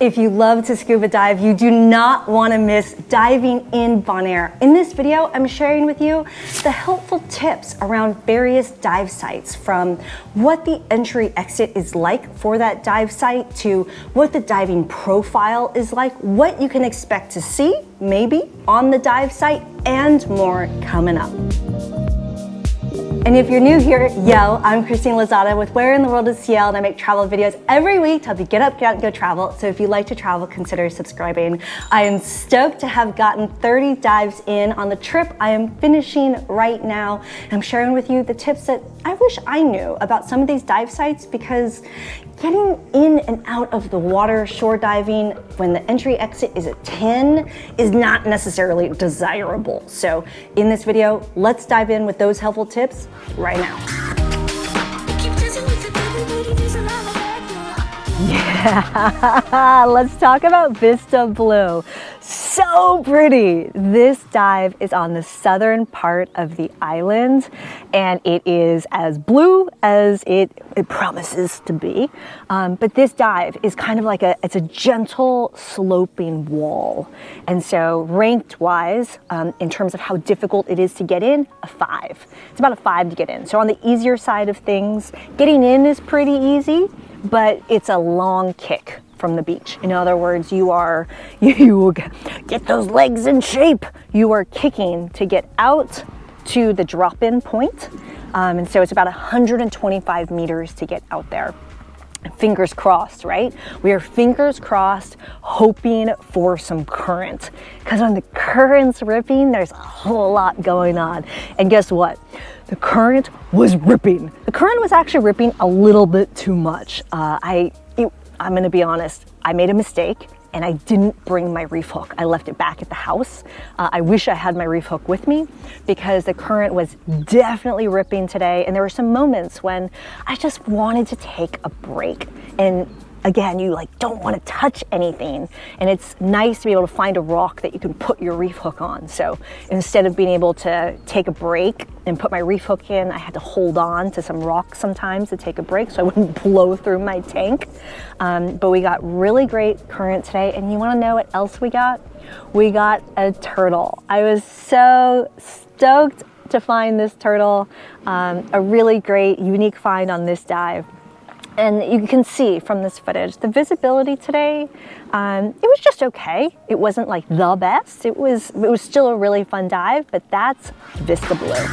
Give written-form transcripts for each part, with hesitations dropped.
If you love to scuba dive, you do not want to miss diving in Bonaire. In this video, I'm sharing with you the helpful tips around various dive sites, from what the entry exit is like for that dive site to what the diving profile is like, what you can expect to see, maybe, on the dive site, and more coming up. And if you're new here, yo, I'm Christine Lozada with Where in the World is CL, and I make travel videos every week to help you get up, get out, and go travel. So if you like to travel, consider subscribing. I am stoked to have gotten 30 dives in on the trip I am finishing right now. And I'm sharing with you the tips that I wish I knew about some of these dive sites, because getting in and out of the water shore diving when the entry exit is at 10 is not necessarily desirable. So in this video, let's dive in with those helpful tips right now. Yeah, let's talk about Vista Blue. So pretty. This dive is on the southern part of the island, and it is as blue as it promises to be. But this dive is kind of like it's a gentle sloping wall. And so ranked wise, in terms of how difficult it is to get in, a 5. It's about a 5 to get in. So on the easier side of things, getting in is pretty easy, but it's a long kick from the beach. In other words, you will get those legs in shape. You are kicking to get out to the drop-in point. And so it's about 125 meters to get out there. Fingers crossed, right? We are fingers crossed, hoping for some current, because when the current's ripping, there's a whole lot going on. And guess what? The current was ripping. The current was actually ripping a little bit too much. I'm gonna be honest, I made a mistake and I didn't bring my reef hook. I left it back at the house. I wish I had my reef hook with me, because the current was definitely ripping today, and there were some moments when I just wanted to take a break. And again, you don't want to touch anything, and it's nice to be able to find a rock that you can put your reef hook on. So instead of being able to take a break and put my reef hook in, I had to hold on to some rocks sometimes to take a break so I wouldn't blow through my tank. But we got really great current today, and you want to know what else we got? We got a turtle. I was so stoked to find this turtle. A really great, unique find on this dive. And you can see from this footage, the visibility today, it was just okay. It wasn't like the best. It was still a really fun dive, but that's Vista Blue.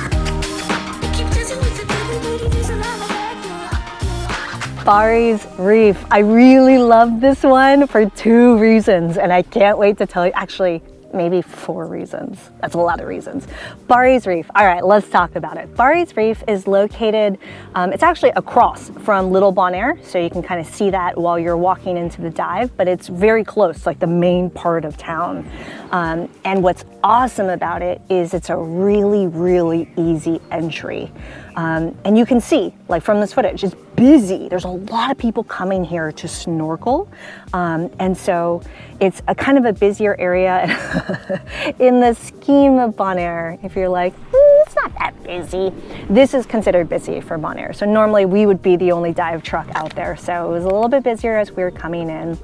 Bari Reef. I really love this one for 2 reasons, and I can't wait to tell you. Actually, maybe 4 reasons. That's a lot of reasons. Bari Reef. All right, let's talk about it. Bari Reef is located, it's actually across from Little Bonaire, so you can kind of see that while you're walking into the dive, but it's very close, like the main part of town. And what's awesome about it is it's a really, really easy entry. And you can see, from this footage, it's busy. There's a lot of people coming here to snorkel. And so it's a kind of a busier area in the scheme of Bonaire. If you're like, it's not that busy, this is considered busy for Bonaire. So normally we would be the only dive truck out there. So it was a little bit busier as we were coming in.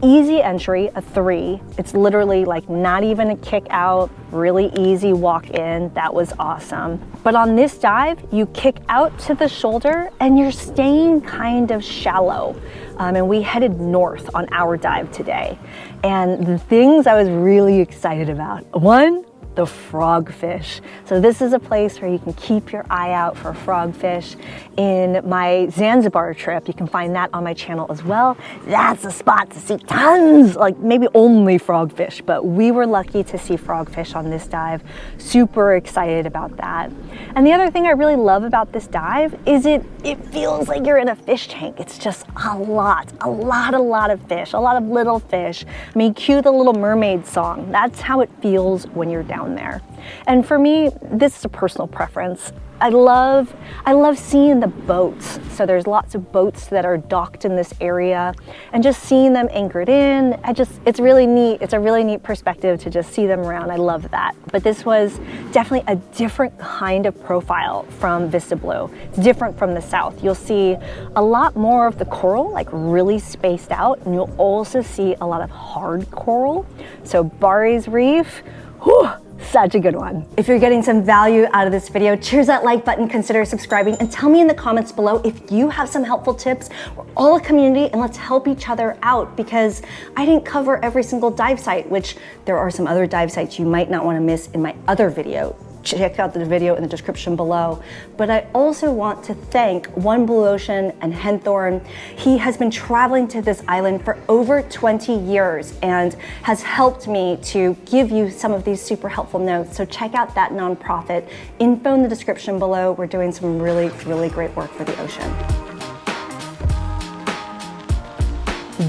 Easy entry, a 3. It's literally not even a kick out, really easy walk in. That was awesome. But on this dive, you kick out to the shoulder and you're staying kind of shallow. And we headed north on our dive today. And the things I was really excited about: 1, the frogfish. So this is a place where you can keep your eye out for frogfish. In my Zanzibar trip, you can find that on my channel as well. That's a spot to see tons, maybe only frogfish, but we were lucky to see frogfish on this dive. Super excited about that. And the other thing I really love about this dive is it feels like you're in a fish tank. It's just a lot of fish, a lot of little fish. I mean, cue the Little Mermaid song. That's how it feels when you're down there. And for me, this is a personal preference. I love seeing the boats. So there's lots of boats that are docked in this area, and just seeing them anchored in, it's really neat. It's a really neat perspective to just see them around. I love that. But this was definitely a different kind of profile from Vista Blue. It's different from the south. You'll see a lot more of the coral, like really spaced out, and you'll also see a lot of hard coral. So Bari Reef, whew, such a good one. If you're getting some value out of this video, cheers that like button, consider subscribing, and tell me in the comments below if you have some helpful tips. We're all a community, and let's help each other out, because I didn't cover every single dive site, which there are some other dive sites you might not want to miss in my other video. Check out the video in the description below. But I also want to thank One Blue Ocean and Henthorn. He has been traveling to this island for over 20 years and has helped me to give you some of these super helpful notes. So check out that nonprofit. Info in the description below. We're doing some really, really great work for the ocean.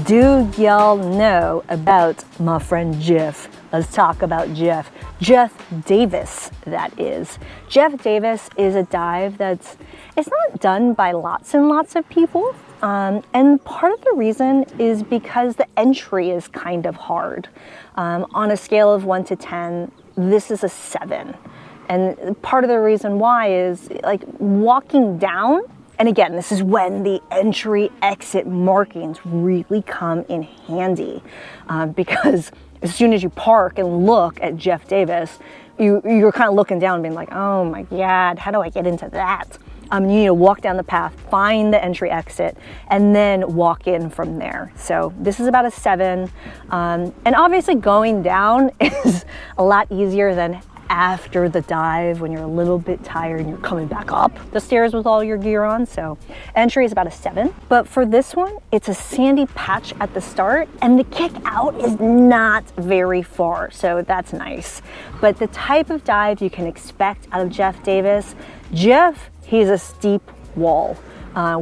Do y'all know about my friend Jeff? Let's talk about Jeff. Jeff Davis, that is. Jeff Davis is a dive it's not done by lots and lots of people. And part of the reason is because the entry is kind of hard. On a scale of 1 to 10, this is a 7. And part of the reason why is like walking down. And again, this is when the entry exit markings really come in handy, because as soon as you park and look at Jeff Davis, you're kind of looking down and being like, oh my God, how do I get into that? You need to walk down the path, find the entry exit, and then walk in from there. So this is about a 7. And obviously going down is a lot easier than after the dive when you're a little bit tired and you're coming back up the stairs with all your gear on. So entry is about a 7. But for this one, it's a sandy patch at the start, and the kick out is not very far. So that's nice. But the type of dive you can expect out of Jeff Davis, he's a steep wall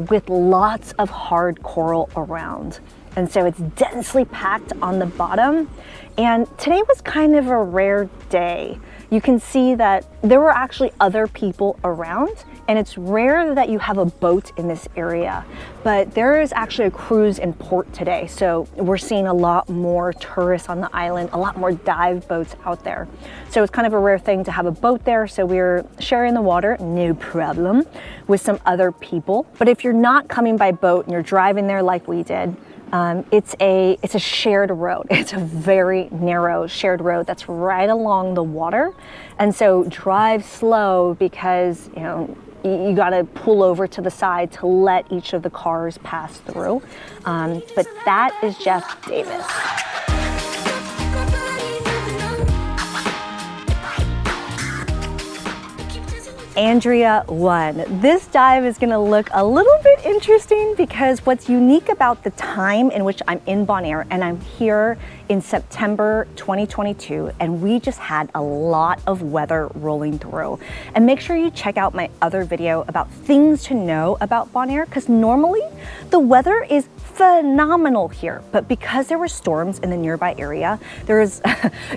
with lots of hard coral around. And so it's densely packed on the bottom. And today was kind of a rare day. You can see that there were actually other people around, and it's rare that you have a boat in this area, but there is actually a cruise in port today. So we're seeing a lot more tourists on the island, a lot more dive boats out there. So it's kind of a rare thing to have a boat there. So we're sharing the water, no problem, with some other people. But if you're not coming by boat and you're driving there like we did, it's a shared road. It's a very narrow shared road that's right along the water. And so drive slow, because you got to pull over to the side to let each of the cars pass through. But that is Jeff Davis. Andrea I. This dive is going to look a little bit interesting, because what's unique about the time in which I'm in Bonaire, and I'm here in September 2022, and we just had a lot of weather rolling through. And make sure you check out my other video about things to know about Bonaire, because normally the weather is phenomenal here, but because there were storms in the nearby area,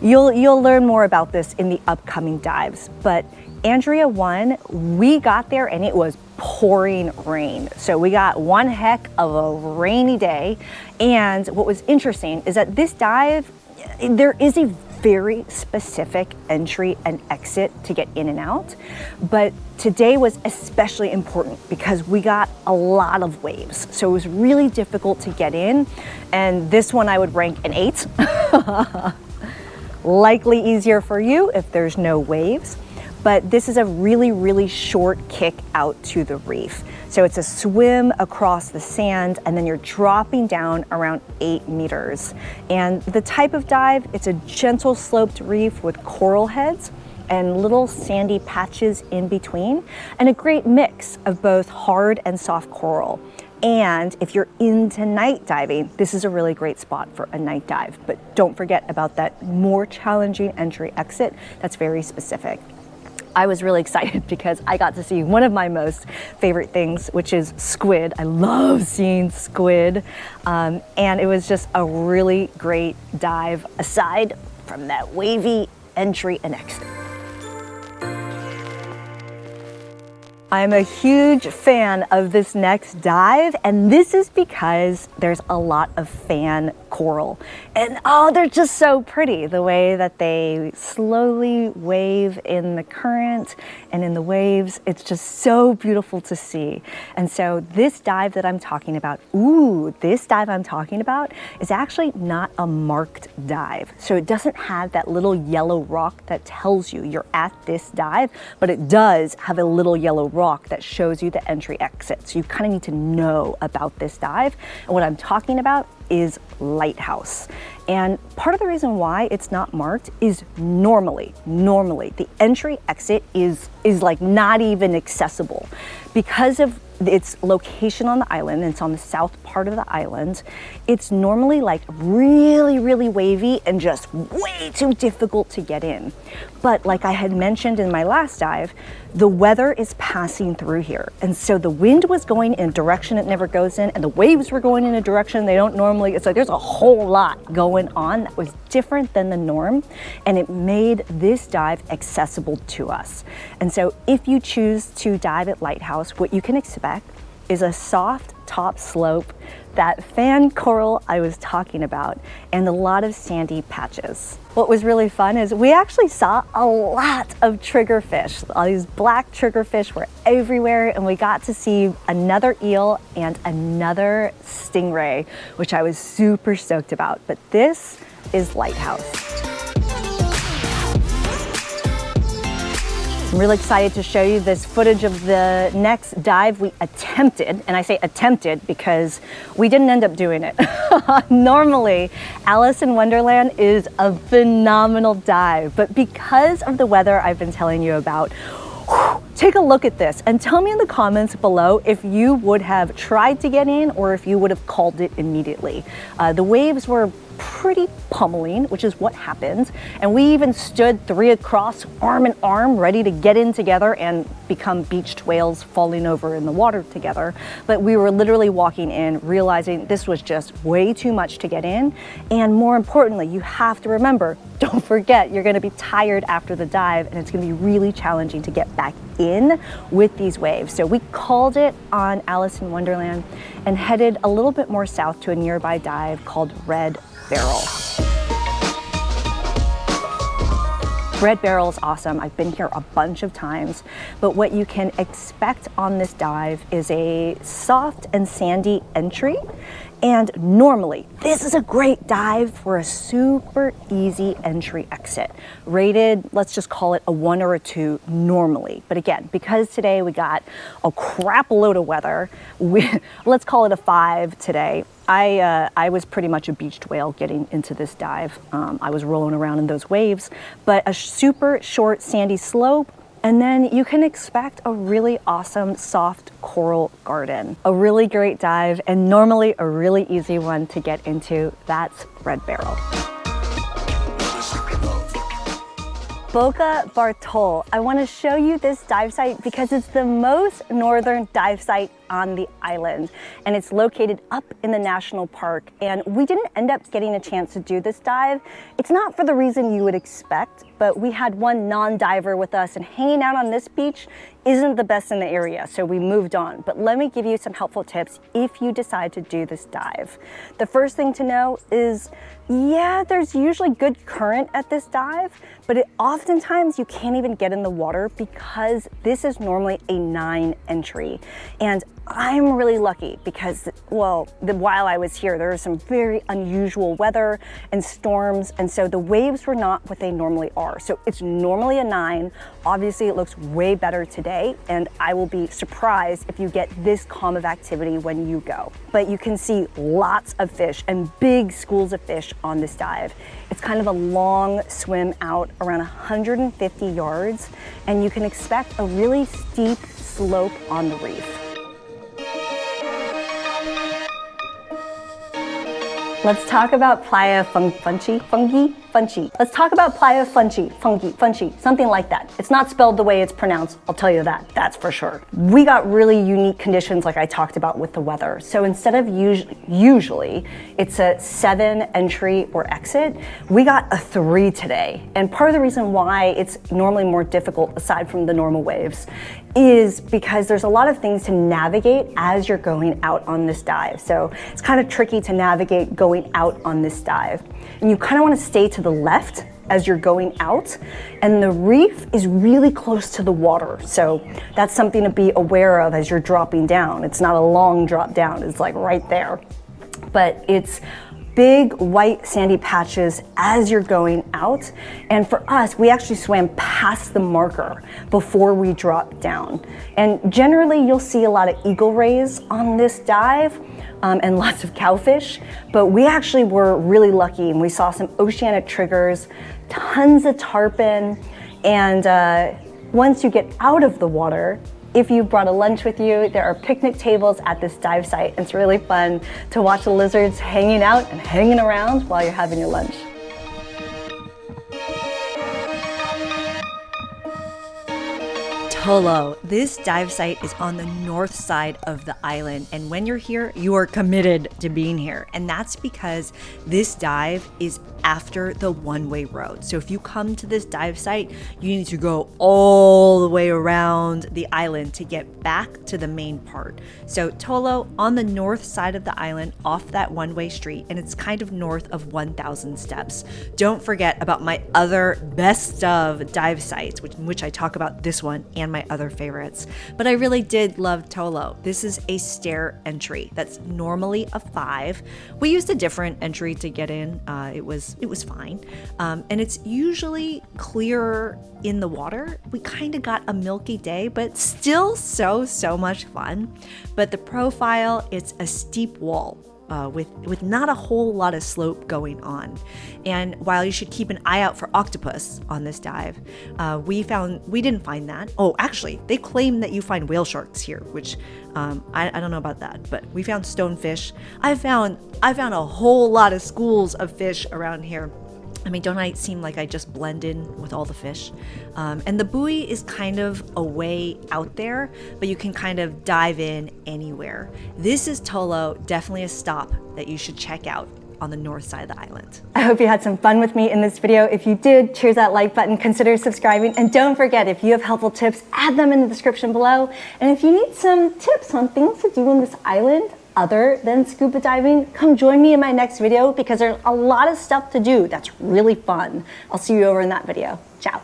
you'll learn more about this in the upcoming dives. But Andrea I, we got there and it was pouring rain. So we got one heck of a rainy day. And what was interesting is that this dive, there is a very specific entry and exit to get in and out. But today was especially important because we got a lot of waves. So it was really difficult to get in. And this one I would rank an 8. Likely easier for you if there's no waves. But this is a really, really short kick out to the reef. So it's a swim across the sand, and then you're dropping down around 8 meters. And the type of dive, it's a gentle sloped reef with coral heads and little sandy patches in between, and a great mix of both hard and soft coral. And if you're into night diving, this is a really great spot for a night dive. But don't forget about that more challenging entry exit that's very specific. I was really excited because I got to see one of my most favorite things, which is squid. I love seeing squid. And it was just a really great dive aside from that wavy entry and exit. I'm a huge fan of this next dive, and this is because there's a lot of fan coral. And oh, they're just so pretty, the way that they slowly wave in the current and in the waves. It's just so beautiful to see. And so this dive that I'm talking about, is actually not a marked dive. So it doesn't have that little yellow rock that tells you you're at this dive, but it does have a little yellow rock that shows you the entry exit. So you kind of need to know about this dive. And what I'm talking about is Lighthouse. And part of the reason why it's not marked is normally the entry exit is like not even accessible because of its location on the island. It's on the south part of the island. It's normally like really wavy and just way too difficult to get in. But like I had mentioned in my last dive, the weather is passing through here. And so the wind was going in a direction it never goes in, and the waves were going in a direction they don't normally. It's like there's a whole lot going on that was different than the norm, and it made this dive accessible to us. And so if you choose to dive at Lighthouse, what you can expect is a soft top slope, that fan coral I was talking about, and a lot of sandy patches. What was really fun is we actually saw a lot of triggerfish. All these black triggerfish were everywhere, and we got to see another eel and another stingray, which I was super stoked about. But this is Lighthouse. I'm really excited to show you this footage of the next dive we attempted, and I say attempted because we didn't end up doing it. Normally, Alice in Wonderland is a phenomenal dive, but because of the weather I've been telling you about, take a look at this and tell me in the comments below if you would have tried to get in or if you would have called it immediately. The waves were pretty pummeling, which is what happened. And we even stood three across, arm in arm, ready to get in together and become beached whales falling over in the water together. But we were literally walking in, realizing this was just way too much to get in. And more importantly, you have to remember, don't forget, you're gonna be tired after the dive, and it's gonna be really challenging to get back in with these waves. So we called it on Alice in Wonderland and headed a little bit more south to a nearby dive called Red Beryl. Red Beryl is awesome. I've been here a bunch of times, but what you can expect on this dive is a soft and sandy entry. And normally, this is a great dive for a super easy entry exit. Rated, let's just call it a 1 or a 2 normally. But again, because today we got a crap load of weather, let's call it a 5 today. I was pretty much a beached whale getting into this dive. I was rolling around in those waves, but a super short sandy slope, and then you can expect a really awesome soft coral garden. A really great dive, and normally a really easy one to get into. That's Red Beryl. Boka Bartol. I want to show you this dive site because it's the most northern dive site on the island, and it's located up in the national park. And we didn't end up getting a chance to do this dive. It's not for the reason you would expect, but we had one non-diver with us, and hanging out on this beach isn't the best in the area, so we moved on. But let me give you some helpful tips if you decide to do this dive. The first thing to know is, yeah, there's usually good current at this dive, but oftentimes you can't even get in the water because this is normally a 9 entry. And I'm really lucky because, well, while I was here, there was some very unusual weather and storms, and so the waves were not what they normally are. So it's normally a 9. Obviously, it looks way better today, and I will be surprised if you get this calm of activity when you go. But you can see lots of fish and big schools of fish on this dive. It's kind of a long swim out, around 150 yards, and you can expect a really steep slope on the reef. Let's talk about Playa Funchi. Funchi. Let's talk about Playa Funchi, Funchi, something like that. It's not spelled the way it's pronounced, I'll tell you that, that's for sure. We got really unique conditions like I talked about with the weather. So instead of usually it's a 7 entry or exit, we got a 3 today. And part of the reason why it's normally more difficult, aside from the normal waves, is because there's a lot of things to navigate as you're going out on this dive. So it's kind of tricky to navigate going out on this dive. And you kind of want to stay to the left as you're going out. And the reef is really close to the water. So that's something to be aware of as you're dropping down. It's not a long drop down, it's like right there. But it's big white sandy patches as you're going out. And for us, we actually swam past the marker before we dropped down. And generally you'll see a lot of eagle rays on this dive and lots of cowfish, but we actually were really lucky and we saw some oceanic triggers, tons of tarpon, and once you get out of the water, if you brought a lunch with you, there are picnic tables at this dive site. It's really fun to watch the lizards hanging out and hanging around while you're having your lunch. Tolo. This dive site is on the north side of the island, and when you're here, you are committed to being here. And that's because this dive is after the one-way road. So if you come to this dive site, you need to go all the way around the island to get back to the main part. So Tolo on the north side of the island off that one-way street, and it's kind of north of 1,000 steps. Don't forget about my other best of dive sites, which I talk about this one and my other favorites. But I really did love Tolo. This is a stair entry that's normally a 5. We used a different entry to get in. It was fine. And it's usually clearer in the water. We kind of got a milky day, but still so much fun. But the profile, it's a steep wall. With not a whole lot of slope going on. And while you should keep an eye out for octopus on this dive, we didn't find that. Oh, actually, they claim that you find whale sharks here, which I don't know about that, but we found stonefish. I found a whole lot of schools of fish around here. I mean, don't I seem like I just blend in with all the fish? And the buoy is kind of a way out there, but you can kind of dive in anywhere. This is Tolo, definitely a stop that you should check out on the north side of the island. I hope you had some fun with me in this video. If you did, cheers that like button, consider subscribing, and don't forget, if you have helpful tips, add them in the description below. And if you need some tips on things to do on this island, other than scuba diving, come join me in my next video because there's a lot of stuff to do that's really fun. I'll see you over in that video. Ciao.